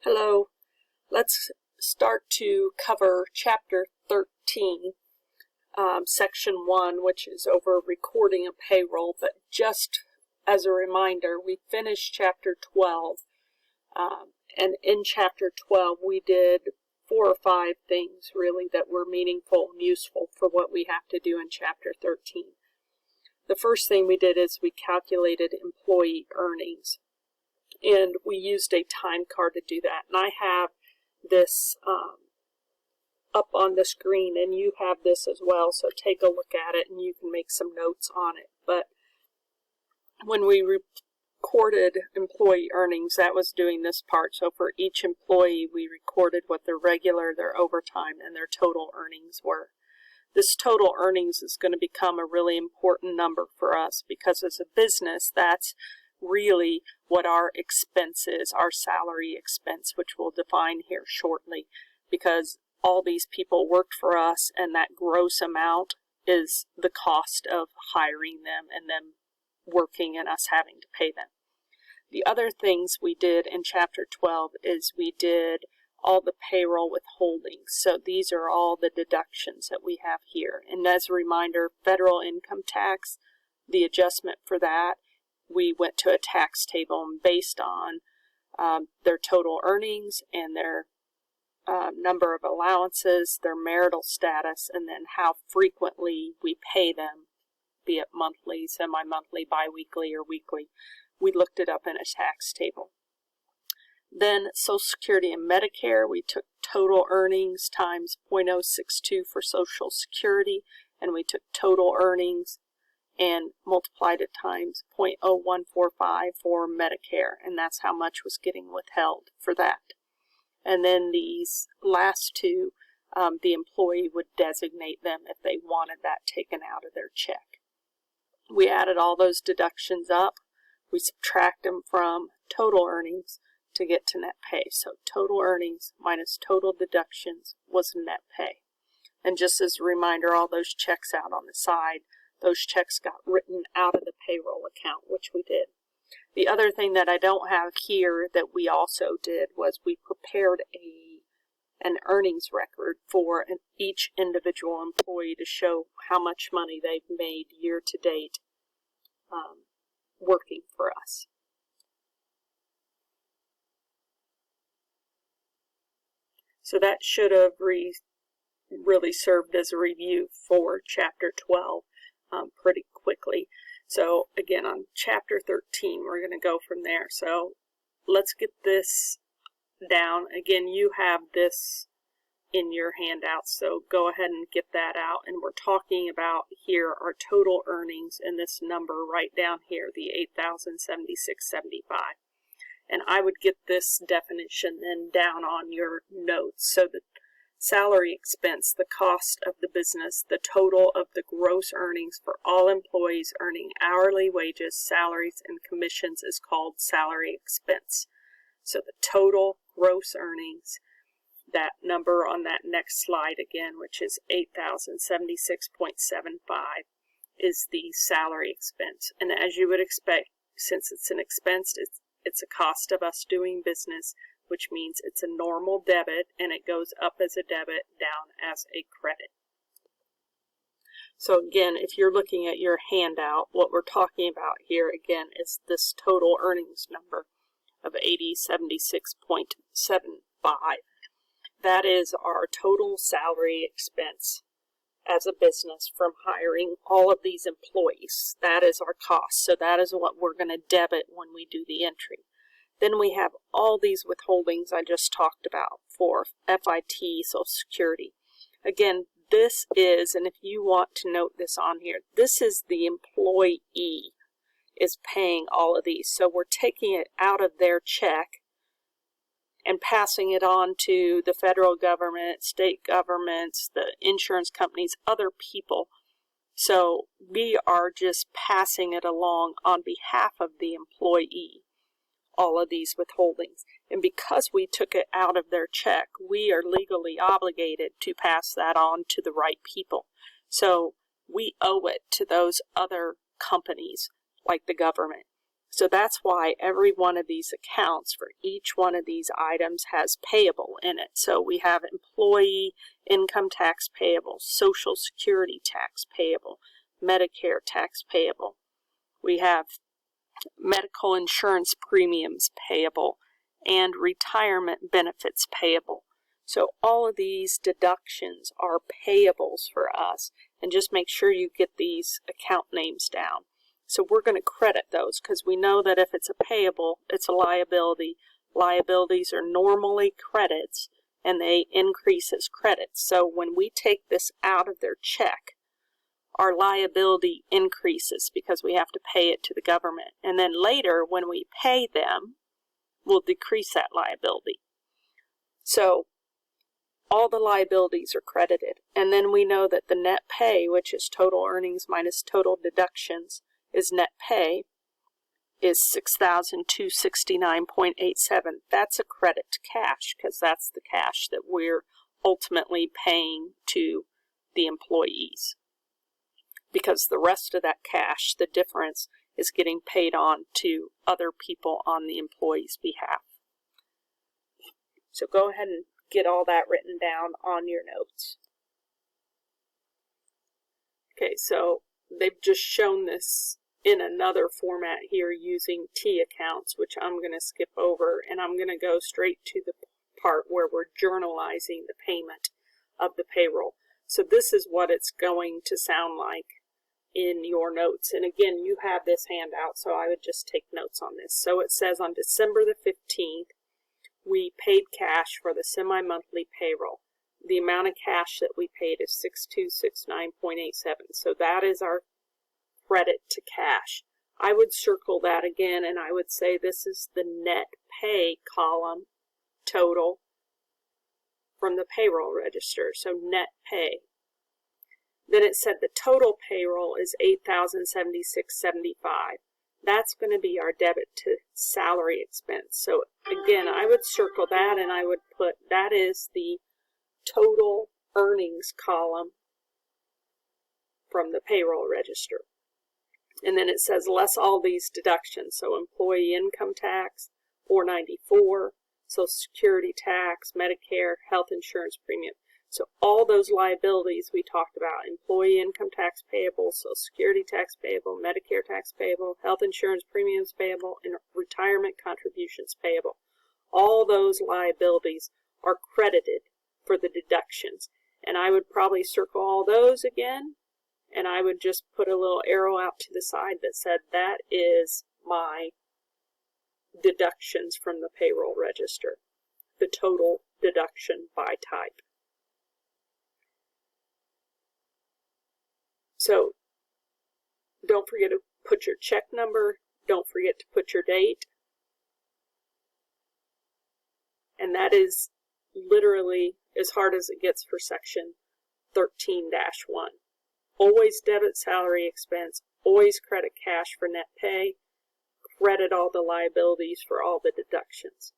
Hello. Let's start to cover Chapter 13, Section 1, which is over recording a payroll. But just as a reminder, we finished Chapter 12, and in Chapter 12 we did 4 or 5 things really that were meaningful and useful for what we have to do in Chapter 13. The first thing we did is we calculated employee earnings. And we used a time card to do that. And I have this up on the screen, and you have this as well. So take a look at it, and you can make some notes on it. But when we recorded employee earnings, that was doing this part. So for each employee, we recorded what their regular, their overtime, and their total earnings were. This total earnings is going to become a really important number for us because as a business, that's really what our expense is, our salary expense, which we'll define here shortly, because all these people worked for us, and that gross amount is the cost of hiring them and them working and us having to pay them. The other things we did in Chapter 12 is we did all the payroll withholdings. So these are all the deductions that we have here. And as a reminder, federal income tax, the adjustment for that, we went to a tax table and based on their total earnings and their number of allowances, their marital status, and then how frequently we pay them, be it monthly, semi-monthly, bi-weekly, or weekly. We looked it up in a tax table. Then Social Security and Medicare, we took total earnings times 0.062 for Social Security, and we took total earnings and multiplied it times 0.0145 for Medicare, and that's how much was getting withheld for that. And then these last two, the employee would designate them if they wanted that taken out of their check. We added all those deductions up. We subtract them from total earnings to get to net pay. So total earnings minus total deductions was net pay. And just as a reminder, all those checks out on the side, those checks got written out of the payroll account, which we did. The other thing that I don't have here that we also did was we prepared an earnings record for each individual employee to show how much money they've made year to date working for us. So that should have really served as a review for Chapter 12. Pretty quickly. So again, on Chapter 13, we're going to go from there. So let's get this down. Again, you have this in your handouts, so go ahead and get that out. And we're talking about here our total earnings and this number right down here, the $8,076.75. And I would get this definition then down on your notes. So the salary expense, the cost of the business, the total of the gross earnings for all employees earning hourly wages, salaries, and commissions is called salary expense. So the total gross earnings, that number on that next slide again, which is $8,076.75, is the salary expense. And as you would expect, since it's an expense, it's a cost of us doing business, which means it's a normal debit, and it goes up as a debit, down as a credit. So again, if you're looking at your handout, what we're talking about here again is this total earnings number of $8076.75. That is our total salary expense as a business from hiring all of these employees. That is our cost. So that is what we're going to debit when we do the entry. Then we have all these withholdings I just talked about for FIT, Social Security. Again, this is, and if you want to note this on here, this is the employee is paying all of these. So we're taking it out of their check and passing it on to the federal government, state governments, the insurance companies, other people. So we are just passing it along on behalf of the employee, all of these withholdings. And because we took it out of their check, we are legally obligated to pass that on to the right people. So we owe it to those other companies, like the government. So that's why every one of these accounts for each one of these items has payable in it. So we have employee income tax payable, Social Security tax payable, Medicare tax payable. We have medical insurance premiums payable and retirement benefits payable. So all of these deductions are payables for us, and just make sure you get these account names down. So we're going to credit those because we know that if it's a payable, it's a liability. Liabilities are normally credits and they increase as credits. So when we take this out of their check, our liability increases because we have to pay it to the government. And then later, when we pay them, we'll decrease that liability. So all the liabilities are credited. And then we know that the net pay, which is total earnings minus total deductions, is net pay, is $6,269.87. That's a credit to cash because that's the cash that we're ultimately paying to the employees. Because the rest of that cash, the difference, is getting paid on to other people on the employee's behalf. So go ahead and get all that written down on your notes. Okay, so they've just shown this in another format here using T accounts, which I'm going to skip over, and I'm going to go straight to the part where we're journalizing the payment of the payroll. So this is what it's going to sound like in your notes. And again, you have this handout, so I would just take notes on this. So it says on December the 15th, we paid cash for the semi-monthly payroll. The amount of cash that we paid is $6,269.87. So that is our credit to cash. I would circle that again, and I would say this is the net pay column total from the payroll register. So net pay. Then it said the total payroll is $8,076.75. That's going to be our debit to salary expense. So again, I would circle that and I would put that is the total earnings column from the payroll register. And then it says less all these deductions. So employee income tax, $494, Social Security tax, Medicare, health insurance premium. So all those liabilities we talked about, employee income tax payable, Social Security tax payable, Medicare tax payable, health insurance premiums payable, and retirement contributions payable. All those liabilities are credited for the deductions. And I would probably circle all those again, and I would just put a little arrow out to the side that said that is my deductions from the payroll register, the total deduction by type. So don't forget to put your check number, don't forget to put your date, and that is literally as hard as it gets for section 13-1. Always debit salary expense, always credit cash for net pay, credit all the liabilities for all the deductions.